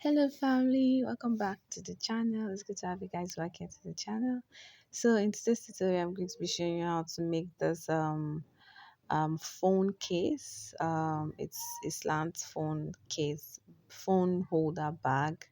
Hello family, welcome back to the channel. It's good to have you guys back here to the channel. So in today's tutorial, I'm going to be showing you how to make this phone case. It's a slant phone case, phone holder bag.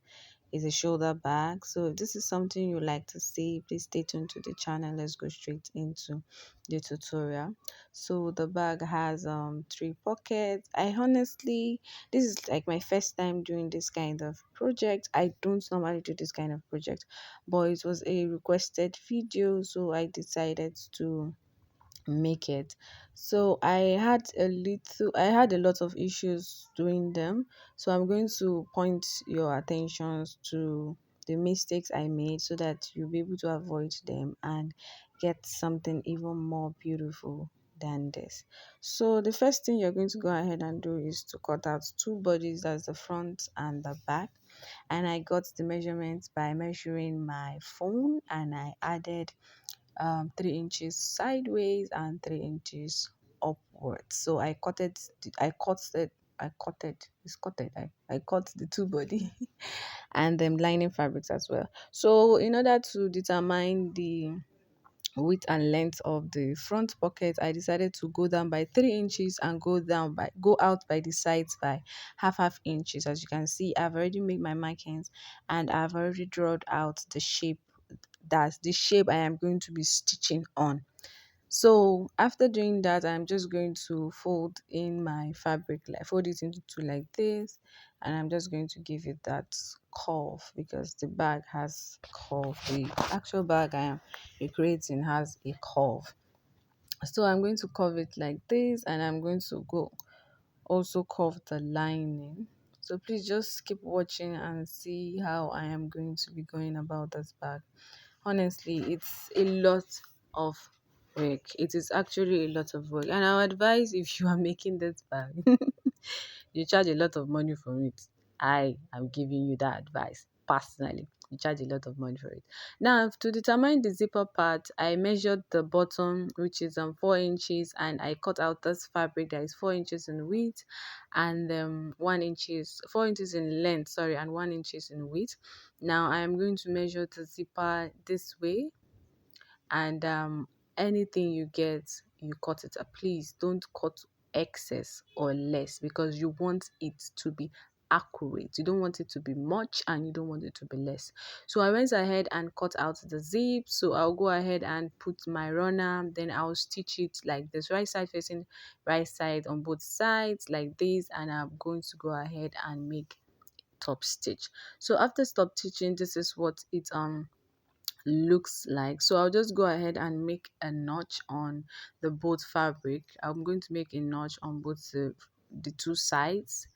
Is a shoulder bag. So if this is something you like to see, please stay tuned to the channel. Let's go straight into the tutorial. So the bag has three pockets. I honestly, this is like my first time doing this kind of project. I don't normally do this kind of project, but it was a requested video, so I decided to make it. So I had a lot of issues doing them. So I'm going to point your attentions to the mistakes I made so that you'll be able to avoid them and get something even more beautiful than this. So the first thing you're going to go ahead and do is to cut out two bodies, that's the front and the back. And I got the measurements by measuring my phone, and I added 3 inches sideways and 3 inches upwards. So I cut the two body and lining fabrics as well. So in order to determine the width and length of the front pocket, I decided to go down by 3 inches and go out by the sides by half inches. As you can see, I've already made my markings and I've already drawn out the shape. That's the shape I am going to be stitching on. So after doing that, I'm just going to fold in my fabric, like fold it into two like this, and I'm just going to give it that curve because the bag has curve. The actual bag I am creating has a curve. So I'm going to curve it like this, and I'm going to go also curve the lining. So please just keep watching and see how I am going to be going about this bag. Honestly, it's a lot of work. It is actually a lot of work, and I would advise, if you are making this bag, you charge a lot of money for it. I am giving you that advice personally. You charge a lot of money for it. Now, to determine the zipper part, I measured the bottom, which is 4 inches, and I cut out this fabric that is 4 inches in width and 4 inches in length, sorry, and 1 inches in width. Now I am going to measure the zipper this way, and anything you get, you cut it. Please don't cut excess or less because you want it to be accurate. You don't want it to be much and you don't want it to be less. So I went ahead and cut out the zip. So I'll go ahead and put my runner, then I'll stitch it like this, right side facing right side on both sides like this, and I'm going to go ahead and make top stitch. So after stop stitching, this is what it looks like. So I'll just go ahead and make a notch on the both fabric. I'm going to make a notch on both the two sides,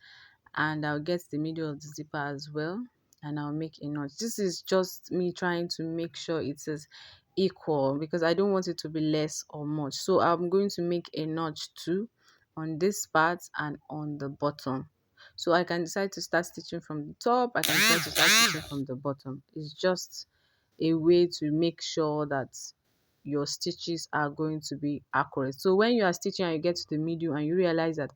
and I'll get the middle of the zipper as well, and I'll make a notch. This is just me trying to make sure it is equal because I don't want it to be less or much. So I'm going to make a notch too on this part and on the bottom. So I can decide to start stitching from the top, I can decide to start stitching from the bottom. It's just a way to make sure that your stitches are going to be accurate. So when you are stitching and you get to the middle and you realize that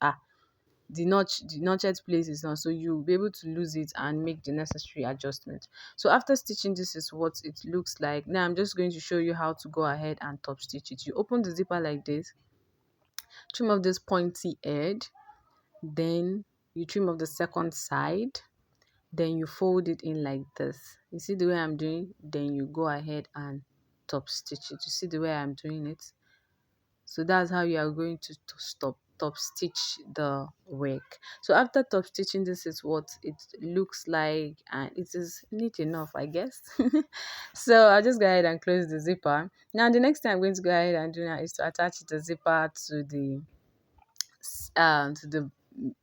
the notched place is not, so you'll be able to lose it and make the necessary adjustment. So after stitching, this is what it looks like. Now I'm just going to show you how to go ahead and top stitch it. You open the zipper like this, trim off this pointy edge, then you trim off the second side, then you fold it in like this. You see the way I'm doing? Then you go ahead and top stitch it. You see the way I'm doing it? So that's how you are going to stop top stitch the work. So after top stitching, this is what it looks like, and it is neat enough, I guess. So I'll just go ahead and close the zipper. Now the next thing I'm going to go ahead and do now is to attach the zipper to the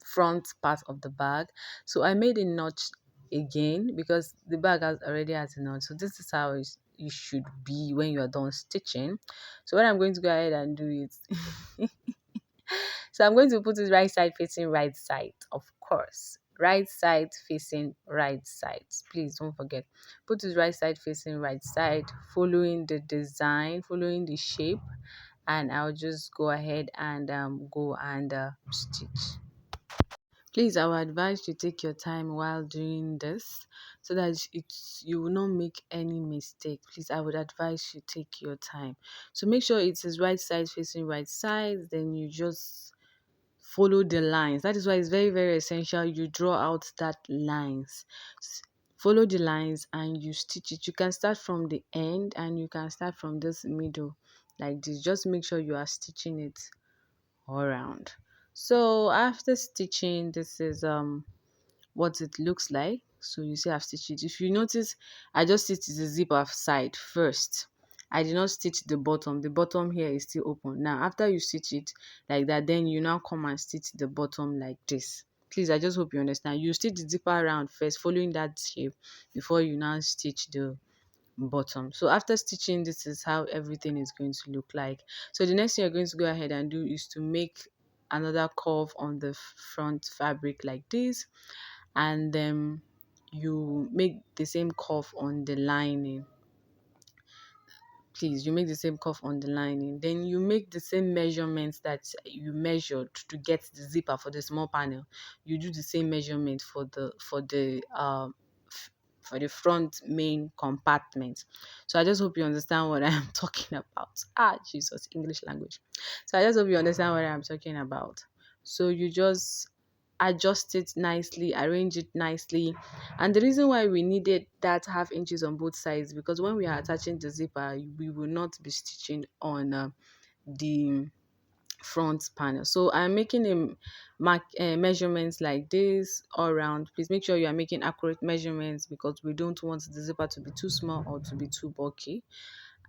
front part of the bag. So I made a notch again because the bag already has a notch. So this is how it should be when you are done stitching. So what I'm going to go ahead and do is so I'm going to put it right side facing right side, of course. Right side facing right side. Please don't forget. Put it right side facing right side, following the design, following the shape, and I'll just go ahead and go and stitch. Please, I would advise you take your time while doing this so that you will not make any mistake. Please, I would advise you take your time. So make sure it is right side facing right side. Then you just follow the lines. That is why it's very, very essential you draw out that lines. Follow the lines and you stitch it. You can start from the end and you can start from this middle like this. Just make sure you are stitching it all around. So after stitching, this is what it looks like. So you see I've stitched it. If you notice, I just stitched the zipper side first. I did not stitch the bottom. The bottom here is still open. Now after you stitch it like that, then you now come and stitch the bottom like this. Please, I just hope you understand. You stitch the zipper around first, following that shape before you now stitch the bottom. So after stitching, this is how everything is going to look like. So the next thing you're going to go ahead and do is to make another curve on the front fabric like this, and then you make the same curve on the lining. Please, you make the same curve on the lining, then you make the same measurements that you measured to get the zipper for the small panel. You do the same measurement for the front main compartment. So I just hope you understand what I am talking about. Jesus, English language. So I just hope you understand what I'm talking about. So you just adjust it nicely, arrange it nicely. And the reason why we needed that half inches on both sides, because when we are attaching the zipper, we will not be stitching on the front panel. So I'm making a measurements like this all around. Please make sure you are making accurate measurements because we don't want the zipper to be too small or to be too bulky.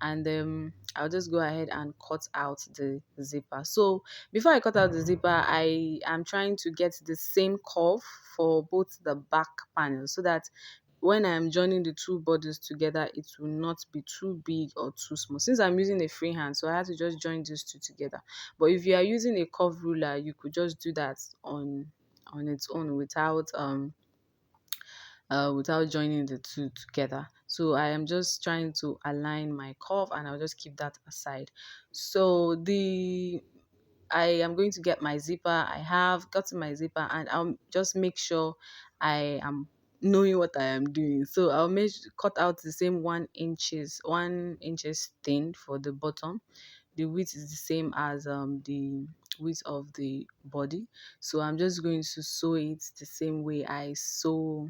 And I'll just go ahead and cut out the zipper. So before I cut out the zipper, I am trying to get the same curve for both the back panels so that when I'm joining the two bodies together, it will not be too big or too small. Since I'm using a free hand, so I have to just join these two together. But if you are using a curve ruler, you could just do that on its own without joining the two together. So I am just trying to align my curve and I'll just keep that aside. So I am going to get my zipper. I have gotten my zipper and I'll just make sure I am knowing what I am doing. So I'll cut out the same 1 inches thin for the bottom. The width is the same as the width of the body. So I'm just going to sew it the same way I sew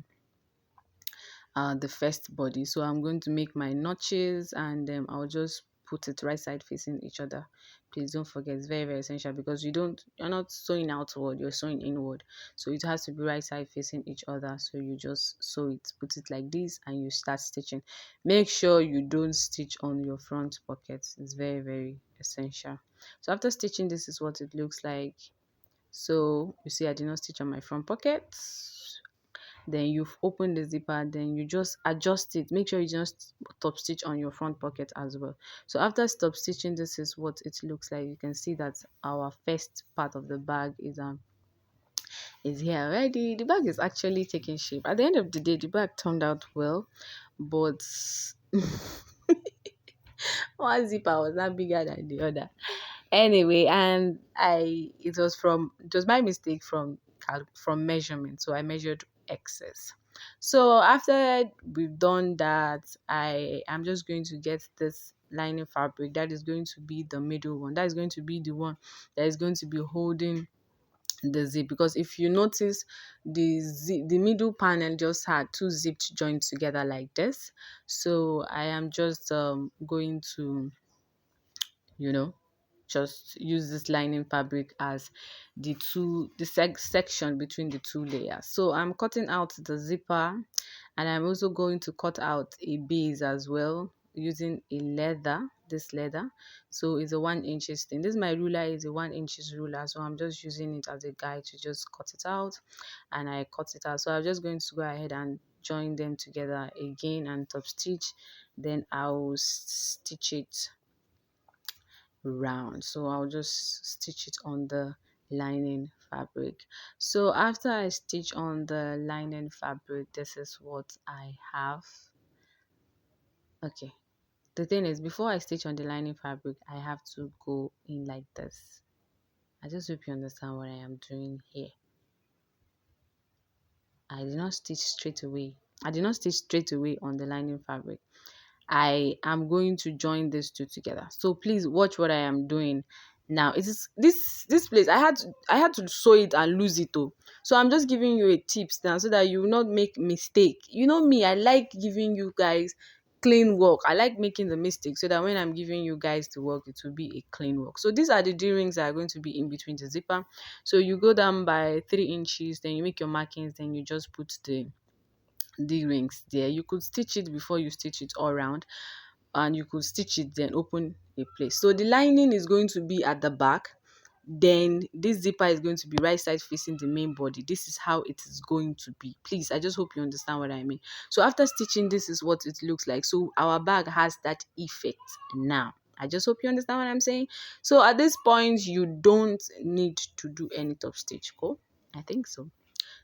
the first body. So I'm going to make my notches and I'll just put it right side facing each other. Please don't forget, it's very, very essential because you're not sewing outward, you're sewing inward. So it has to be right side facing each other. So you just sew it, put it like this and you start stitching. Make sure you don't stitch on your front pockets. It's very, very essential. So after stitching, this is what it looks like. So you see I did not stitch on my front pockets. Then you've opened the zipper, then you just adjust it. Make sure you just top stitch on your front pocket as well. So after stop stitching, this is what it looks like. You can see that our first part of the bag is here already. The bag is actually taking shape. At the end of the day, the bag turned out well, but one zipper was not bigger than the other. Anyway, and it was my mistake from measurement. So I measured excess. So after we've done that, I am just going to get this lining fabric that is going to be the middle one. That is going to be the one that is going to be holding the zip, because if you notice, the middle panel just had two zips joined together like this. So I am just going to, you know, just use this lining fabric as the section between the two layers. So I'm cutting out the zipper and I'm also going to cut out a base as well using this leather. So it's a 1 inch thing. This my ruler is a 1 inch ruler, so I'm just using it as a guide to just cut it out, and I cut it out. So I'm just going to go ahead and join them together again and top stitch, then I'll stitch it round. So I'll just stitch it on the lining fabric. So after I stitch on the lining fabric, this is what I have. Okay, the thing is, before I stitch on the lining fabric, I have to go in like this. I just hope you understand what I am doing here. I did not stitch straight away. I did not stitch straight away on the lining fabric. I am going to join these two together. So please watch what I am doing now. It is this place. I had to sew it and lose it though. So I'm just giving you a tips now so that you will not make mistake. You know me, I like giving you guys clean work. I like making the mistake so that when I'm giving you guys the work, it will be a clean work. So these are the D-rings that are going to be in between the zipper. So you go down by 3 inches, then you make your markings, then you just put the rings there. You could stitch it before you stitch it all around, and you could stitch it then open a place. So the lining is going to be at the back, then this zipper is going to be right side facing the main body. This is how it is going to be. Please, I just hope you understand what I mean. So after stitching, this is what it looks like. So our bag has that effect now. I just hope you understand what I'm saying. So at this point, you don't need to do any top stitch. Cool? I think so.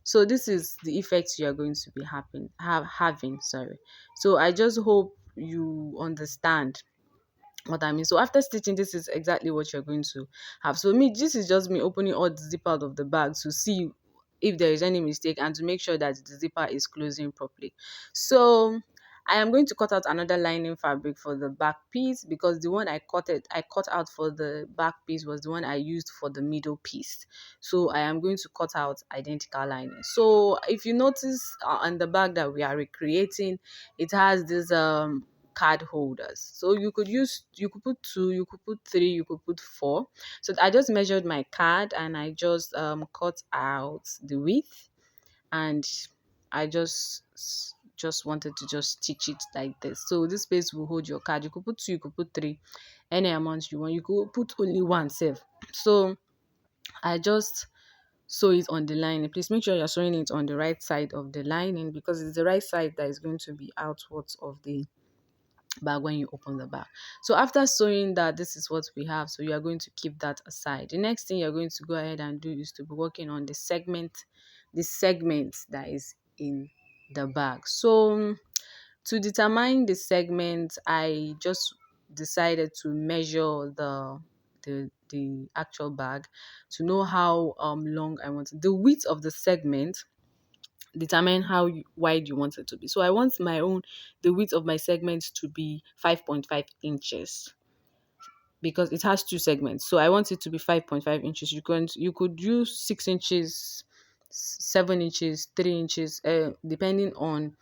So this is the effects you are going to be having. Sorry. So I just hope you understand what I mean. So after stitching, this is exactly what you're going to have. So this is just me opening all the zip out of the bag to see if there is any mistake and to make sure that the zipper is closing properly. So I am going to cut out another lining fabric for the back piece, because the one I cut out for the back piece was the one I used for the middle piece. So I am going to cut out identical lining. So if you notice on the bag that we are recreating, it has this card holders. So you could put 2, you could put 3, you could put 4. So I just measured my card and I just cut out the width, and I just wanted to just stitch it like this. So this space will hold your card. You could put 2, you could put 3, any amount you want. You could put only 1 self. So I just sew it on the lining. Please make sure you're sewing it on the right side of the lining, because it's the right side that is going to be outwards of the bag when you open the bag. So after sewing that, this is what we have. So you are going to keep that aside. The next thing you're going to go ahead and do is to be working on the segment that is in the bag. So to determine the segment, I just decided to measure the actual bag to know how long I want the width of the segment. Determine how wide you want it to be. So I want the width of my segment to be 5.5 inches, because it has 2 segments. So I want it to be 5.5 inches. You could use 6 inches, 7 inches, 3 inches, depending on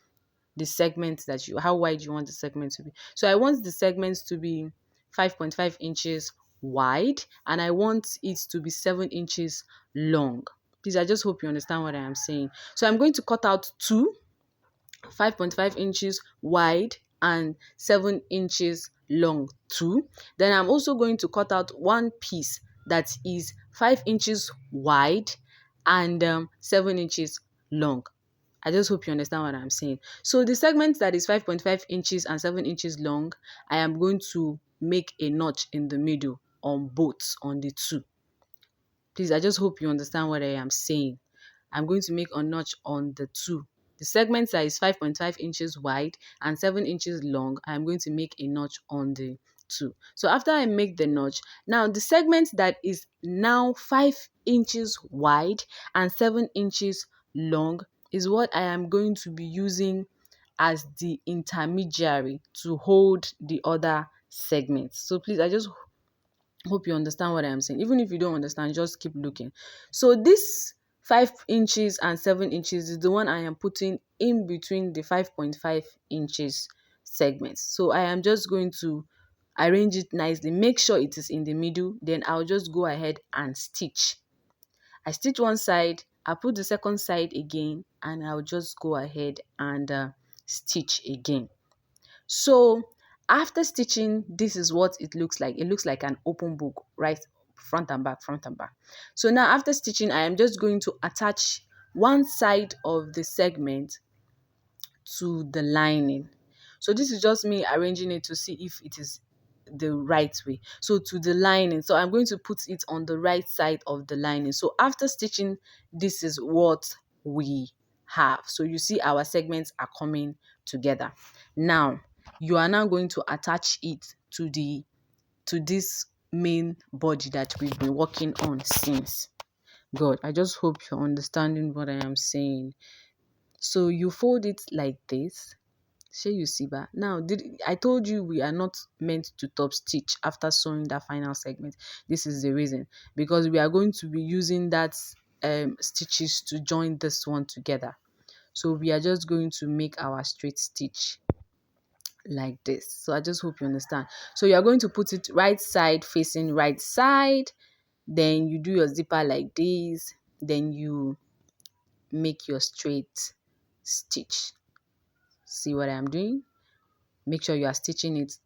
the segment how wide you want the segment to be. So I want the segments to be 5.5 inches wide, and I want it to be 7 inches long. Please, I just hope you understand what I am saying. So I'm going to cut out 2 5.5 inches wide and 7 inches long too. Then I'm also going to cut out one piece that is 5 inches wide and 7 inches long. I just hope you understand what I'm saying. So the segment that is 5.5 inches and 7 inches long, I am going to make a notch in the middle on the 2. Please, I just hope you understand what I am saying. I'm going to make a notch on the 2. The segment that is 5.5 inches wide and 7 inches long, I'm going to make a notch on the 2. So after I make the notch, now the segment that is now 5 inches wide and 7 inches long is what I am going to be using as the intermediary to hold the other segments. So please, I just hope you understand what I am saying. Even if you don't understand, just keep looking. So this 5 inches and 7 inches is the one I am putting in between the 5.5 inches segments. So I am just going to arrange it nicely, make sure it is in the middle, then I'll just go ahead and stitch. I stitch one side, I put the second side again, and I'll just go ahead and stitch again. So after stitching, this is what it looks like. It looks like an open book, right? Front and back, front and back. So now after stitching, I am just going to attach one side of the segment to the lining. So this is just me arranging it to see if it is the right way. So to the lining, so I'm going to put it on the right side of the lining. So after stitching, this is what we have. So you see our segments are coming together. Now you are now going to attach it to this main body that we've been working on since. God, I just hope you're understanding what I am saying. So you fold it like this. Shey you see ba? Now, I told you we are not meant to top stitch after sewing that final segment. This is the reason, because we are going to be using that stitches to join this one together. So we are just going to make our straight stitch like this. So I just hope you understand. So you are going to put it right side facing right side. Then you do your zipper like this. Then you make your straight stitch. See what I'm doing? Make sure you are stitching it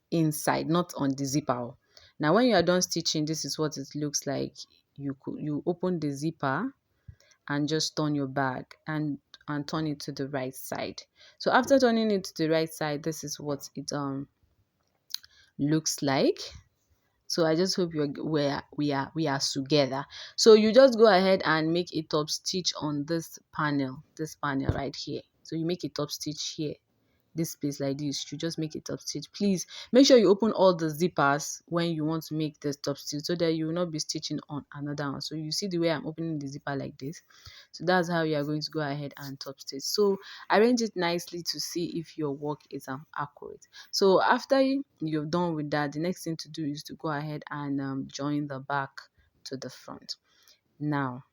inside, not on the zipper. Now when you are done stitching, this is what it looks like. You open the zipper and just turn your bag and turn it to the right side. So after turning it to the right side, this is what it looks like. So I just hope we are together. So you just go ahead and make a top stitch on this panel right here. So you make a top stitch here, this place like this. You just make a top stitch. Please make sure you open all the zippers when you want to make this top stitch, so that you will not be stitching on another one. So you see the way I'm opening the zipper like this. So that's how you are going to go ahead and top stitch. So arrange it nicely to see if your work is accurate. So after you're done with that, the next thing to do is to go ahead and join the back to the front. Now,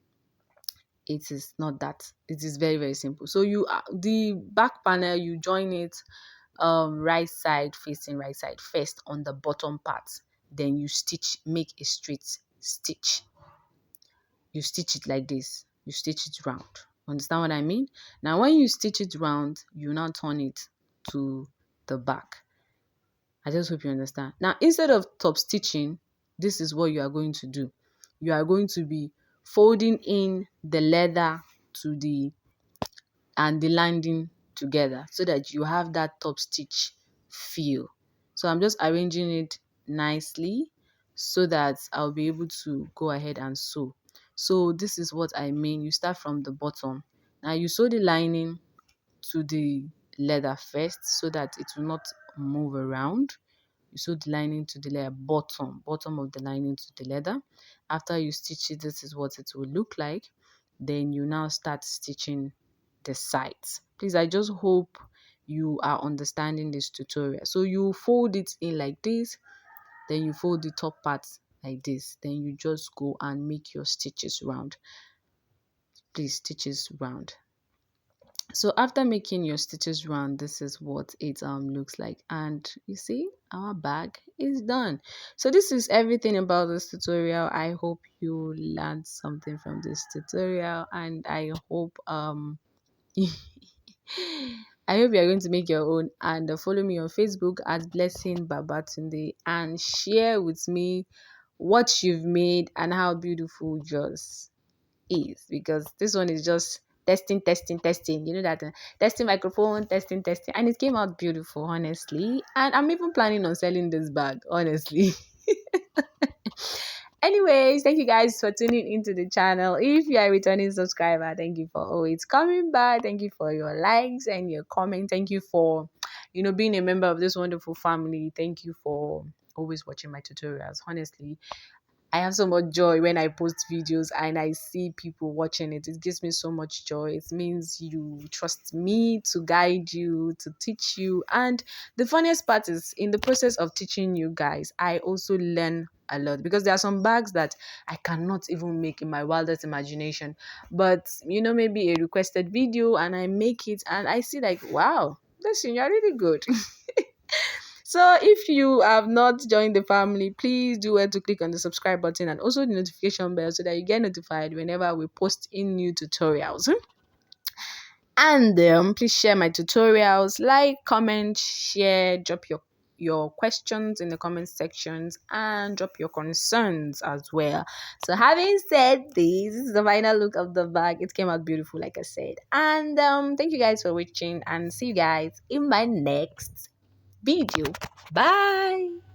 it is not that, it is very, very simple. So you the back panel, you join it right side facing right side first on the bottom part. Then you make a straight stitch. You stitch it like this. You stitch it round. Understand what I mean? Now when you stitch it round, you now turn it to the back. I just hope you understand. Now, instead of top stitching, this is what you are going to do. You are going to be folding in the leather to the lining together, so that you have that top stitch feel. So I'm just arranging it nicely so that I'll be able to go ahead and sew. So this is what I mean. You start from the bottom. Now you sew the lining to the leather first so that it will not move around. You sew the lining to the leather, bottom of the lining to the leather. After you stitch it, this is what it will look like. Then you now start stitching the sides. Please, I just hope you are understanding this tutorial. So you fold it in like this, then you fold the top part like this, then you just go and make your stitches round. Please, stitches round. So after making your stitches round, this is what it looks like. And you see, our bag is done. So this is everything about this tutorial. I hope you learned something from this tutorial, and I hope I hope you're going to make your own, and follow me on Facebook at Blessing Babatunde, and share with me what you've made and how beautiful yours is, because this one is just testing. You know that testing microphone, testing, and it came out beautiful, honestly. And I'm even planning on selling this bag, honestly. Anyways, thank you guys for tuning into the channel. If you are a returning subscriber, thank you for always coming back. Thank you for your likes and your comments. Thank you for, being a member of this wonderful family. Thank you for always watching my tutorials. Honestly, I have so much joy when I post videos and I see people watching it. It gives me so much joy. It means you trust me to guide you, to teach you. And the funniest part is, in the process of teaching you guys, I also learn a lot, because there are some bags that I cannot even make in my wildest imagination. But, maybe a requested video and I make it and I see like, wow, listen, you're really good. So if you have not joined the family, please do well to click on the subscribe button and also the notification bell, so that you get notified whenever we post in new tutorials. And please share my tutorials, like, comment, share, drop your questions in the comment sections, and drop your concerns as well. So having said this is the final look of the bag. It came out beautiful, like I said. And thank you guys for watching, and see you guys in my next video. Bye.